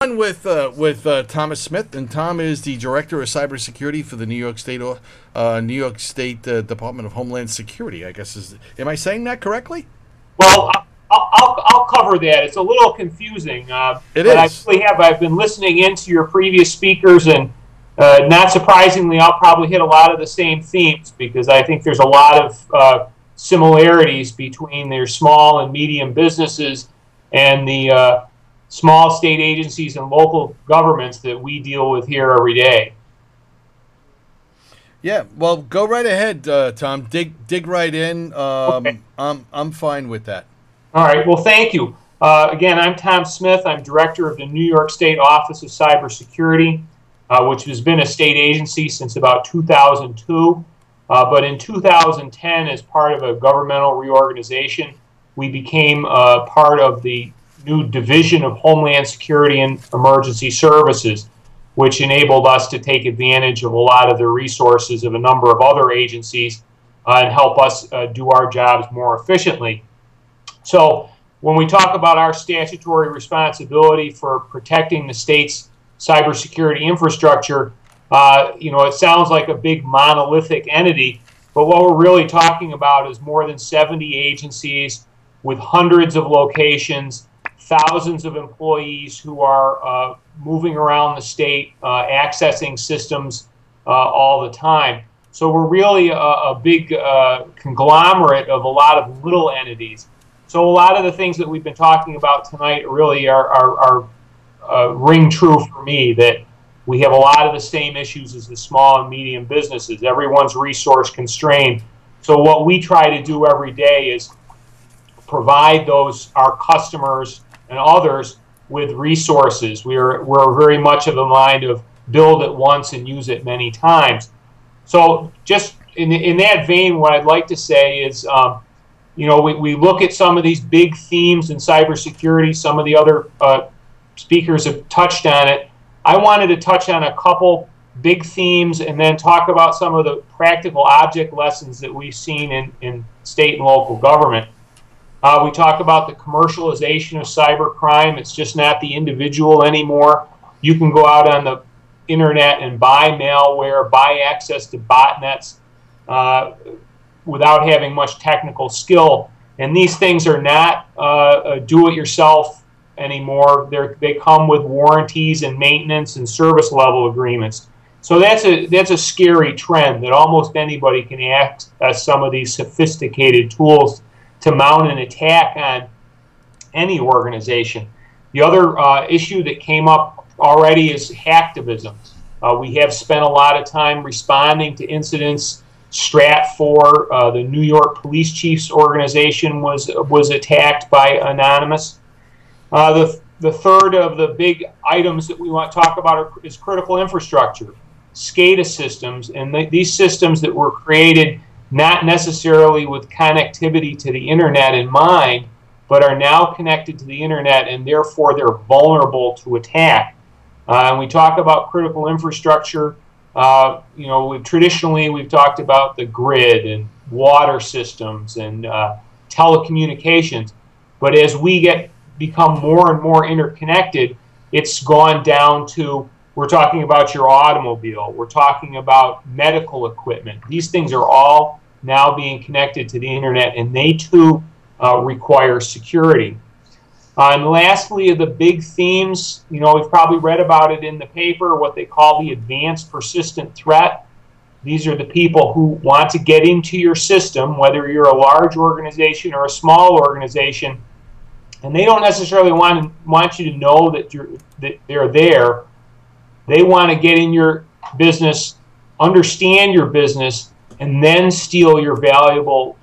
On with Thomas Smith, and Tom is the director of cybersecurity for the New York State Department of Homeland Security. I guess am I saying that correctly? Well, I'll cover that. It's a little confusing, It but is. I really have. I've been listening into your previous speakers, and not surprisingly, I'll probably hit a lot of the same themes because I think there's a lot of similarities between their small and medium businesses and the small state agencies and local governments that we deal with here every day. Yeah. Well, go right ahead, Tom. Dig right in. Okay. I'm fine with that. All right. Well, thank you. Again, I'm Tom Smith. I'm director of the New York State Office of Cybersecurity, which has been a state agency since about 2002. But in 2010, as part of a governmental reorganization, we became part of the new Division of Homeland Security and Emergency Services, which enabled us to take advantage of a lot of the resources of a number of other agencies and help us do our jobs more efficiently. So when we talk about our statutory responsibility for protecting the state's cybersecurity infrastructure, it sounds like a big monolithic entity, but what we're really talking about is more than 70 agencies with hundreds of locations, thousands of employees who are moving around the state, accessing systems all the time. So we're really a big conglomerate of a lot of little entities. So a lot of the things that we've been talking about tonight really are ring true for me, that we have a lot of the same issues as the small and medium businesses. Everyone's resource constrained. So what we try to do every day is provide our customers and others with resources. We're very much of the mind of build it once and use it many times. So just in that vein, what I'd like to say is, we look at some of these big themes in cybersecurity. Some of the other speakers have touched on it. I wanted to touch on a couple big themes and then talk about some of the practical object lessons that we've seen in state and local government. We talk about the commercialization of cybercrime. It's just not the individual anymore. You can go out on the internet and buy malware, buy access to botnets without having much technical skill. And these things are not do-it-yourself anymore. They come with warranties and maintenance and service level agreements. So that's a scary trend that almost anybody can access some of these sophisticated tools to mount an attack on any organization. The other issue that came up already is hacktivism. We have spent a lot of time responding to incidents. Statfor, the New York Police Chiefs organization, was attacked by Anonymous. The third of the big items that we want to talk about is critical infrastructure, SCADA systems, and these systems that were created not necessarily with connectivity to the internet in mind, but are now connected to the internet, and therefore they're vulnerable to attack. And we talk about critical infrastructure. Traditionally we've talked about the grid and water systems and telecommunications, but as we become more and more interconnected, it's gone down to, we're talking about your automobile, we're talking about medical equipment. These things are all now being connected to the internet, and they too require security. And lastly, of the big themes, we've probably read about it in the paper, what they call the advanced persistent threat. These are the people who want to get into your system, whether you're a large organization or a small organization, and they don't necessarily want you to know that they're there. They want to get in your business, understand your business, and then steal your valuable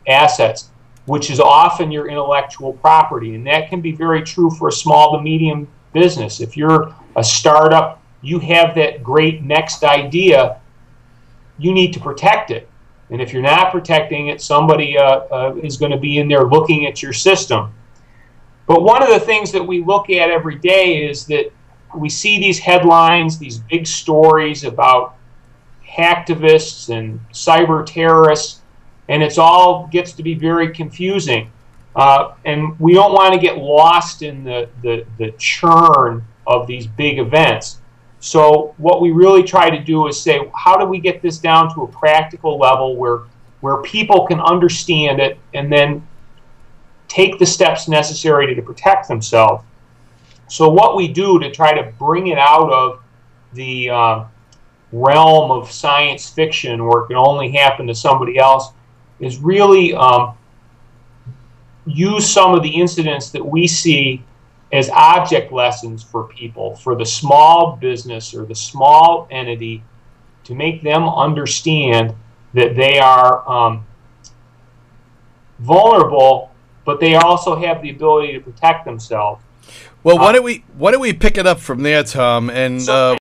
assets, which is often your intellectual property. And that can be very true for a small to medium business. If you're a startup, you have that great next idea, you need to protect it. And if you're not protecting it, somebody is going to be in there looking at your system. But one of the things that we look at every day is that we see these headlines, these big stories about hacktivists and cyber terrorists, and it's all gets to be very confusing. And we don't want to get lost in the churn of these big events. So what we really try to do is say, how do we get this down to a practical level where people can understand it and then take the steps necessary to protect themselves? So what we do to try to bring it out of the realm of science fiction where it can only happen to somebody else is really use some of the incidents that we see as object lessons for people, for the small business or the small entity, to make them understand that they are vulnerable, but they also have the ability to protect themselves. Well, why don't we pick it up from there, Tom? And